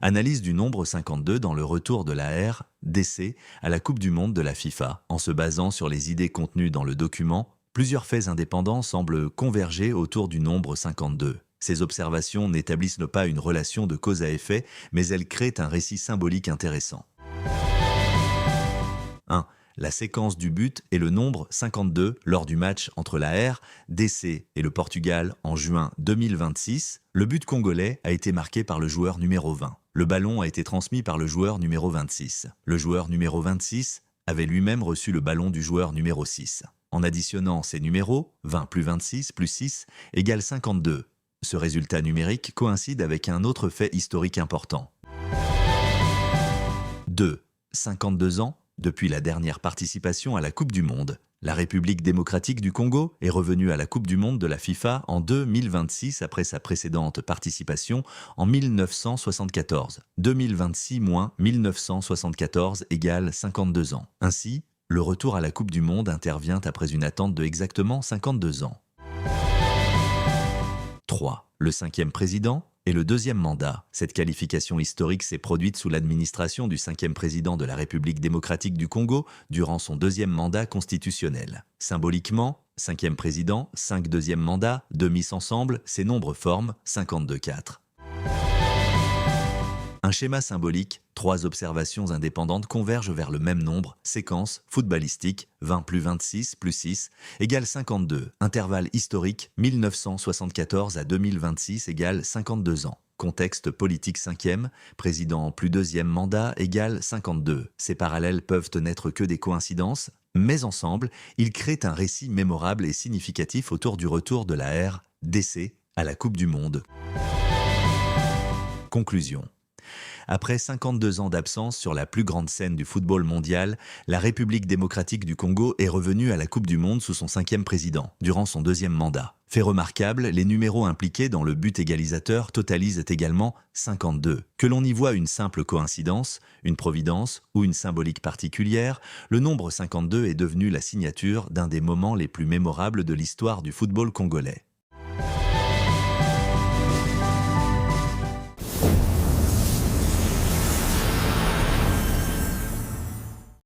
Analyse du nombre 52 dans le retour de la RDC à la Coupe du Monde de la FIFA. En se basant sur les idées contenues dans le document, plusieurs faits indépendants semblent converger autour du nombre 52. Ces observations n'établissent pas une relation de cause à effet, mais elles créent un récit symbolique intéressant. 1. La séquence du but et le nombre 52 lors du match entre la RDC et le Portugal en juin 2026. Le but congolais a été marqué par le joueur numéro 20. Le ballon a été transmis par le joueur numéro 26. Le joueur numéro 26 avait lui-même reçu le ballon du joueur numéro 6. En additionnant ces numéros, 20 plus 26 plus 6 égale 52. Ce résultat numérique coïncide avec un autre fait historique important. 2. 52 ans depuis la dernière participation à la Coupe du Monde. La République démocratique du Congo est revenue à la Coupe du Monde de la FIFA en 2026 après sa précédente participation en 1974. 2026 moins 1974 égale 52 ans. Ainsi, le retour à la Coupe du Monde intervient après une attente de exactement 52 ans. 3. Le 5e président et le 2e mandat. Cette qualification historique s'est produite sous l'administration du 5e président de la République démocratique du Congo durant son 2e mandat constitutionnel. Symboliquement, 5e président, 5 2e mandats, de mis ensemble, ces nombres forment 52-4. Un schéma symbolique, 3 observations indépendantes convergent vers le même nombre, séquence footballistique, 20 plus 26 plus 6 égale 52, intervalle historique, 1974 à 2026 égale 52 ans. Contexte politique 5e, président plus 2e mandat égale 52. Ces parallèles peuvent n'être que des coïncidences, mais ensemble, ils créent un récit mémorable et significatif autour du retour de la RDC à la Coupe du Monde. Conclusion. Après 52 ans d'absence sur la plus grande scène du football mondial, la République démocratique du Congo est revenue à la Coupe du Monde sous son 5e président, durant son 2e mandat. Fait remarquable, les numéros impliqués dans le but égalisateur totalisent également 52. Que l'on y voit une simple coïncidence, une providence ou une symbolique particulière, le nombre 52 est devenu la signature d'un des moments les plus mémorables de l'histoire du football congolais.